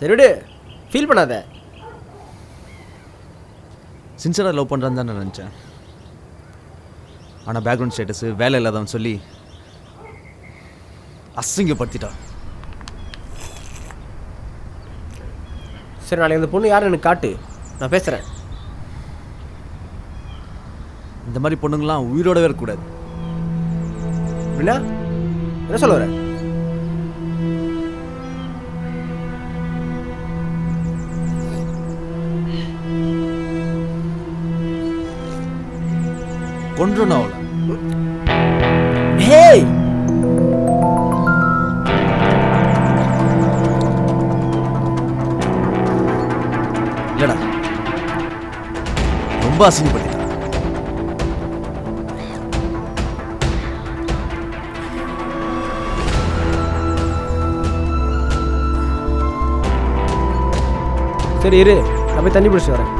சரி விடு, ஃபீல் பண்ணாத. சின்சியராக லவ் பண்ணுறான்னு தான் நான் நினச்சேன். ஆனால் பேக்ரவுண்ட் ஸ்டேட்டஸு வேலை இல்லாதவன் சொல்லி அசிங்கப்படுத்திட்டா. சரி, நாளைக்கு அந்த பொண்ணு யாரும் எனக்கு காட்டு, நான் பேசுகிறேன். இந்த மாதிரி பொண்ணுங்களாம் உயிரோடவே இருக்கக்கூடாது. அப்படின்னா என்ன சொல்ல வர? கொன்றுனா அவளை. ஹேய், இல்லடா, ரொம்ப அசிங்கப்படுத்திட்டா. சரி இரு, நான் போய் தண்ணி பிடிச்சி வரேன்.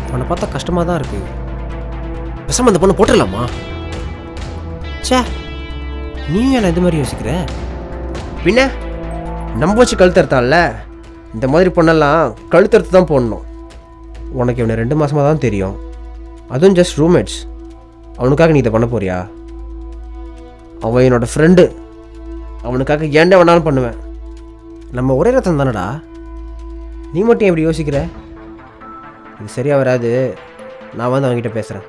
அவனை பார்த்தா கஷ்டமாக தான் இருக்கு. பேசாம அந்த பொண்ணு போட்டுடலாமா? சே, நீயும் என்ன இது மாதிரி யோசிக்கிற? பின்ன நம்ப வச்சு கழுத்தறுத்தான்ல, இந்த மாதிரி பொண்ணெல்லாம் கழுத்தறுத்து தான் போடணும். உனக்கு இவனை 2 மாதமாக தான் தெரியும், அதுவும் ஜஸ்ட் ரூம்மேட்ஸ். அவனுக்காக நீ இதை பண்ண போறியா? அவன் என்னோடய ஃப்ரெண்டு, அவனுக்காக ஏன்டா வேணாலும் பண்ணுவேன். நம்ம ஒரே ரத்தம் தானடா, நீ மட்டும் எப்படி யோசிக்கிற? இது சரியாக வராது, நான் வந்து அவன்கிட்ட பேசுகிறேன்.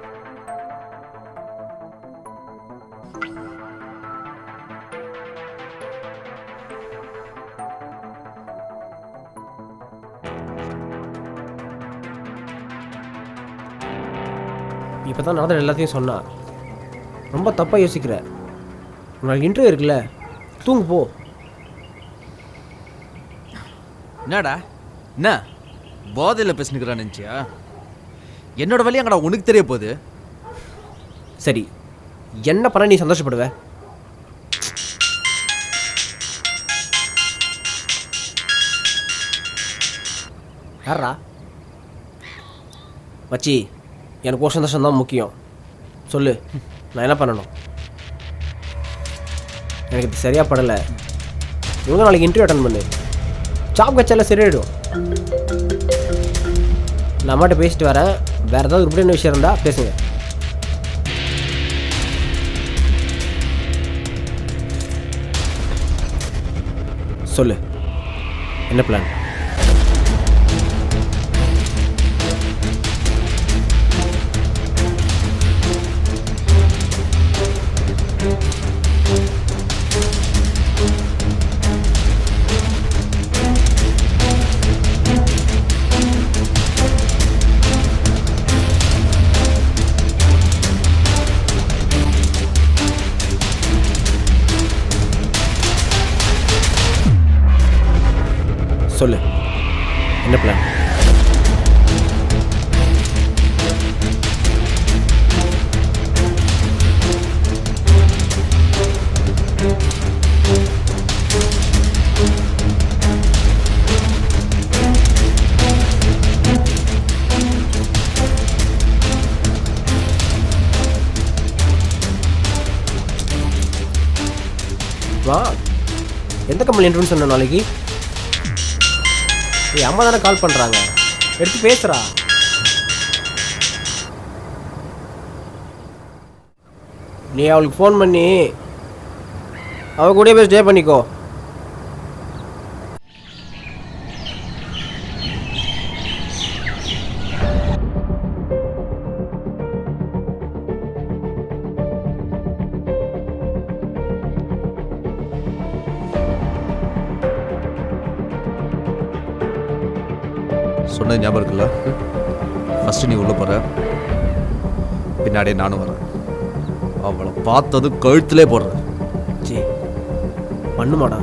இப்போ தான் நடந்த எல்லாத்தையும் சொன்னா. ரொம்ப தப்பாக யோசிக்கிற. உனக்கு இன்டர்வியூ இருக்குல்ல, தூங்கு போ. என்னடா என்ன போதையில் பேசினுக்கிறான்னு நினச்சியா? என்னோட வழி அங்கடா உனக்கு தெரிய போகுது. சரி, என்ன பண்ண நீ சந்தோஷப்படுவ? யாரா மச்சி? எனக்கு ஒரு சந்தோஷம் தான் முக்கியம். சொல்லு, நான் என்ன பண்ணணும்? எனக்கு இது சரியாக படலை. இவங்க நாளைக்கு இன்டர்வியூ அட்டன் பண்ணு, ஜாப் கட்சால சரியாயிடும். நான் அம்மாட்ட பேசிட்டு வரேன். வேறு ஏதாவது உருப்படியான விஷயம் இருந்தால் பேசுங்க. சொல்லு, என்ன பிளான்? சொல்லு, என்ன பிளான்? வா, எந்த கம்பெனி இன்டர்வியூ சொன்ன நாளைக்கு? ஏய், அம்மா தானே கால் பண்ணுறாங்க, எடுத்து பேசுகிறா. நீ அவளுக்கு ஃபோன் பண்ணி அவள் கூட போய் ஸ்டே பண்ணிக்கோ. சொன்னது ஞாபகம் இருக்குல்ல? ஃபஸ்ட்டு நீ உள்ளே போகிற, பின்னாடியே நானும் வரேன். அவளை பார்த்தது கழுத்துலே போடுறேன். ஜி பண்ணுமாடா?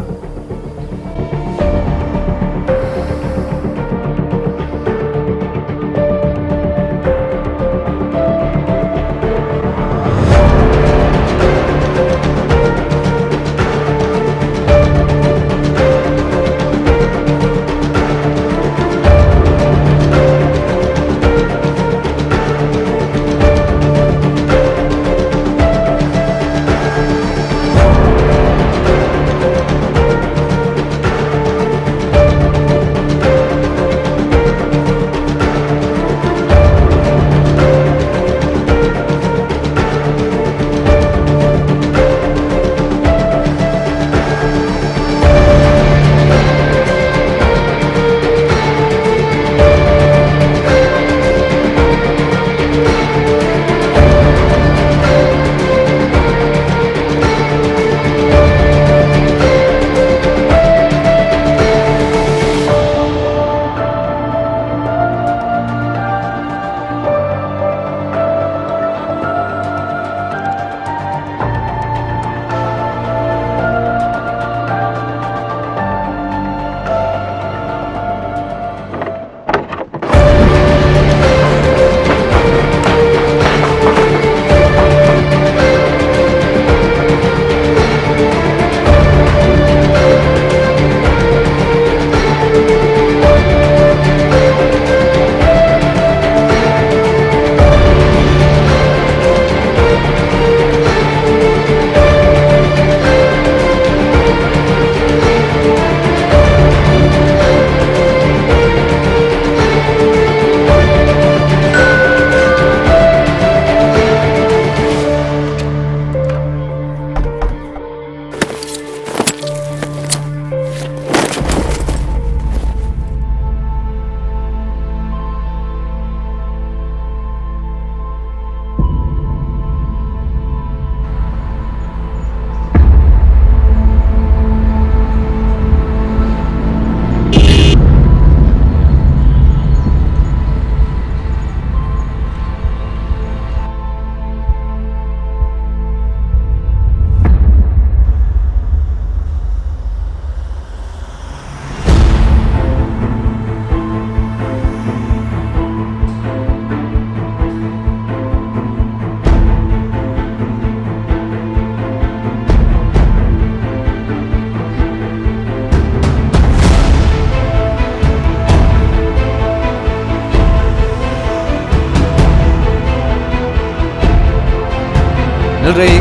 நில்றி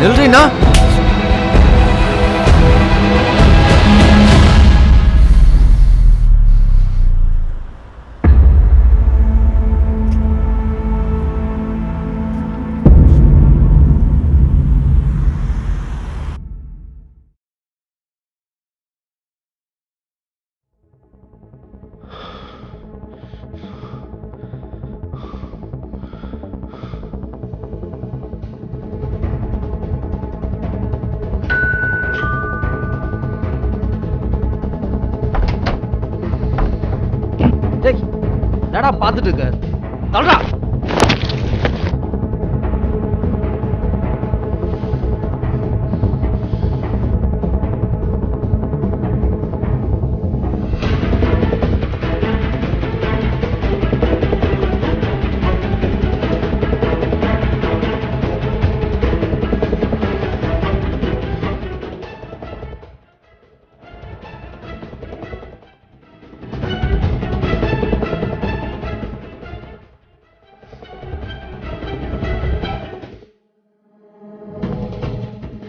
நில்றினா என்னடா பார்த்துட்டு இருக்க தள்ளுடா.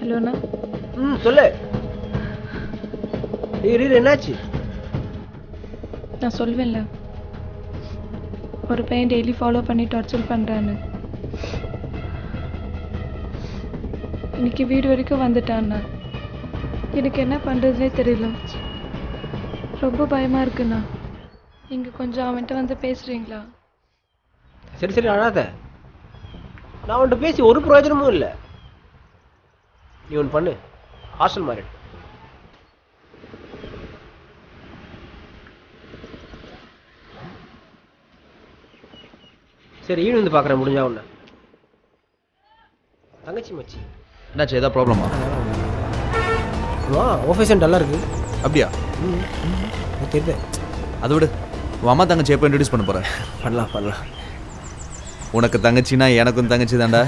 ஹலோண்ணா. சொல்லு. என்னாச்சு? நான் சொல்வேன்ல, ஒரு பையன் டெய்லி ஃபாலோ பண்ணி டார்ச்சர் பண்ணுறான்னு. இன்னைக்கு வீடு வரைக்கும் வந்துட்டான்னா எனக்கு என்ன பண்ணுறதுனே தெரியல. ரொம்ப பயமாக இருக்குண்ணா. நீங்கள் கொஞ்சம் அவன்கிட்ட வந்து பேசுகிறீங்களா? சரி அழாத. நான் அவன்கிட்ட பேசி ஒரு பிரயோஜனமும் இல்லை. நீ ஒன்று பண்ணு, ஹாஸ்டல் மாறிடு. சரி ஈடு வந்து பார்க்குறேன் முடிஞ்சா ஒன்று. தங்கச்சி மச்சி என்னாச்சு, ஏதாவது ப்ராப்ளமா? ஆஃபீஸன் டல்லாக இருக்கு. அப்படியா? தெரியுது. அதை விடு, உன் அம்மா தங்கச்சி எப்போ இன்ட்ரடியூஸ் பண்ண போகிறேன்? பண்ணலாம். உனக்கு தங்கச்சின்னா எனக்கும் தங்கச்சி தாண்டா.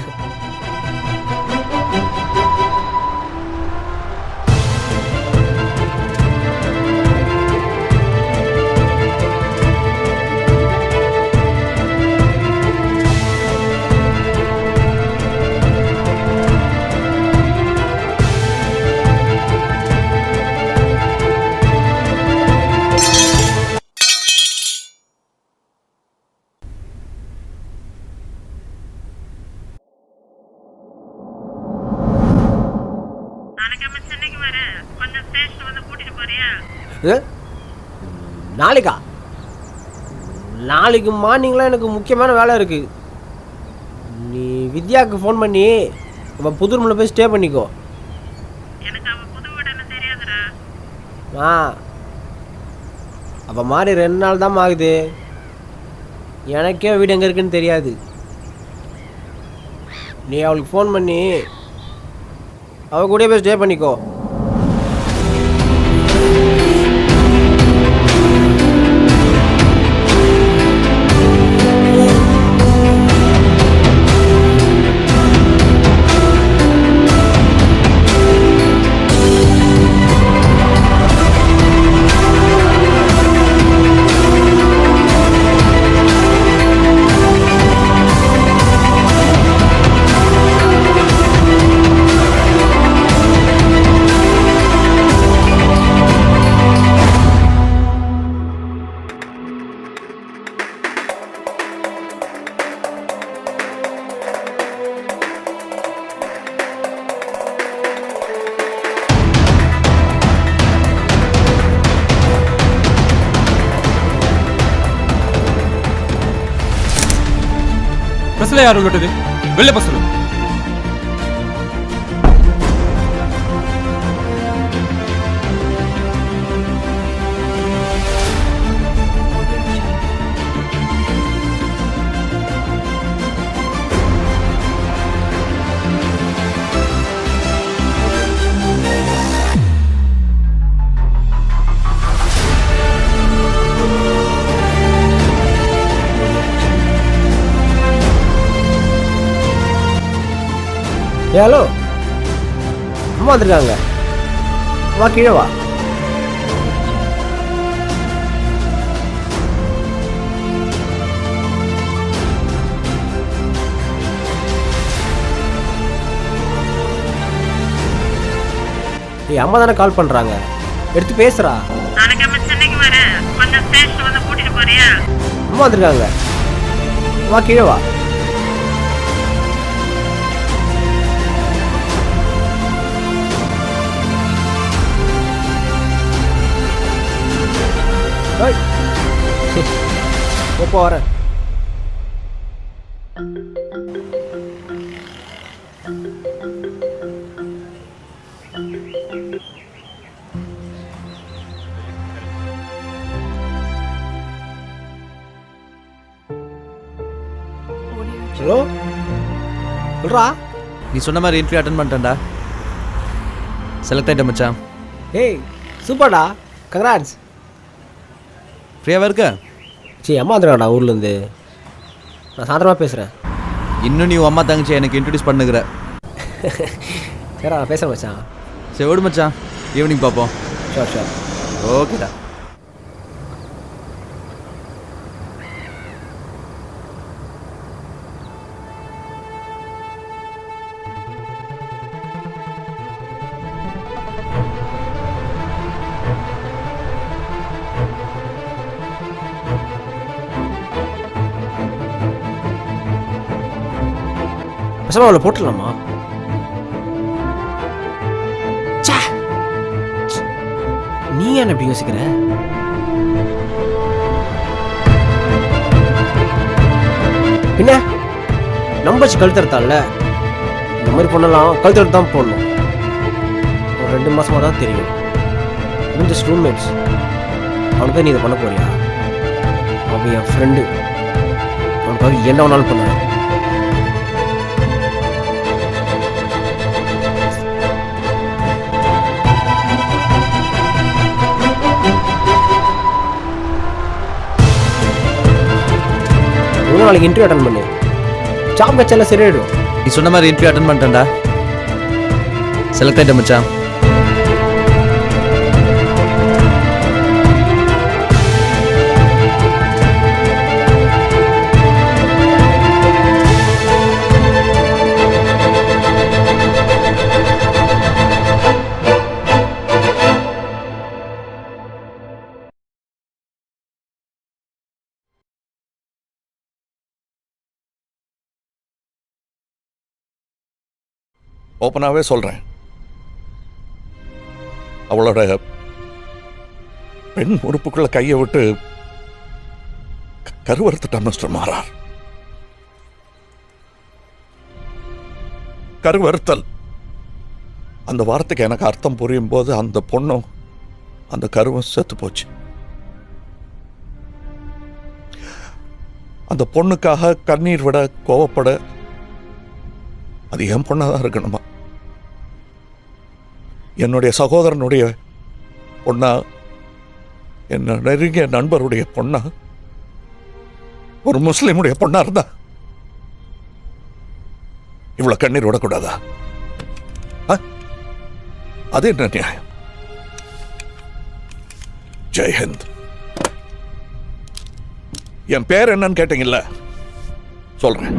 நாளைக்கு மார்னிங்லாம் எனக்கு முக்கியமான வேலை இருக்கு. நீ வித்யாவுக்கு ஃபோன் பண்ணி அவன் புதுரூமில் போய் ஸ்டே பண்ணிக்கோ. அவள் மாதிரி 2 நாள் தான் ஆகுது. எனக்கே வீடு எங்கே இருக்குன்னு தெரியாது. நீ அவளுக்கு ஃபோன் பண்ணி அவள் கூட போய் ஸ்டே பண்ணிக்கோ. பஸ்ல யார் உள்ளது? வெளில பஸ் சொல்லு. ஹலோ, அம்மா வந்துருக்காங்க. வா கீழே வா. ஏய் அம்மா தானே கால் பண்ணுறாங்க, எடுத்து பேசுகிறா. நாளைக்கு நம்ம சென்னைக்கு வரேன், கொஞ்சம் ஸ்டேஷன் வந்து கூட்டிட்டு போறியா? அம்மா வந்திருக்காங்க, வா கீழே வா. எப்போ வரேன்? ஹலோ சொல்றா. நீ சொன்ன மாதிரி இன்டர்வியூ அட்டன் பண்ணிட்டேன்டா. செலக்ட் ஆகிட்ட மச்சான். ஏய் சூப்பர்டா, கங்க்ராட்ஸ். ஃப்ரீயாகவே இருக்க? சரி அம்மா வந்துருக்காடா ஊர்லேருந்து, நான் சாயந்தரமாக பேசுகிறேன். இன்னும் நீ உன் அம்மா தங்கச்சி எனக்கு இன்ட்ரடியூஸ் பண்ணுகிற. சரி நான் பேசுகிறேன் மச்சான். சரி ஓடு மச்சான், ஈவினிங் பார்ப்போம். Sure sure. ஓகேடா. பேசாம அவளை போட்டுடலாமா? நீ ஏன் அப்படி யோசிக்கிற? பின்ன நம்பச்சு கழுத்தறுத்தால, இந்த மாதிரி பொண்ணெல்லாம் கழுத்தறுத்து தான் போடணும். ஒரு 2 மாசமா தான் தெரியும். Just roommates. அவனுக்கு நீ இதை பண்ண போறியா? அவன் என் ஃப்ரெண்டு, அவனுக்காக என்ன வேணாலும் பண்ணுவேன். நாளைக்கு இன்டர்வியூ அட்டன் பண்ணு, ஜாப் கச்செல்லாம் சரியாயிடும். நீ சொன்ன மாதிரி இன்டர்வியூ அட்டன் பண்ணிட்டேன்டா. செலக்ட் ஆகிட்ட மச்சான். ஓப்பனாகவே சொல்கிறேன், அவளோட பெண் உறுப்புக்குள்ள கையை விட்டு கருவறுத்துட்டான் மிஸ்டர் மாறார். கருவறுத்தல் அந்த வார்த்தைக்கு எனக்கு அர்த்தம் புரியும் போது அந்த பொண்ணும் அந்த கருவும் செத்து போச்சு. அந்த பொண்ணுக்காக கண்ணீர் விட கோவப்பட அது என் பொண்ணாக தான் இருக்கணுமா? என்னுடைய சகோதரனுடைய பொண்ணா, என்ன நெருங்கிய நண்பருடைய பொண்ணா, ஒரு முஸ்லிமுடைய பொண்ணா இருந்தா இவ்வளவு கண்ணீர் விடக்கூடாதா? அது என்ன நியாயம்? ஜெய்ஹிந்த். என் பேர் என்னன்னு கேட்டீங்கல்ல, சொல்றேன்.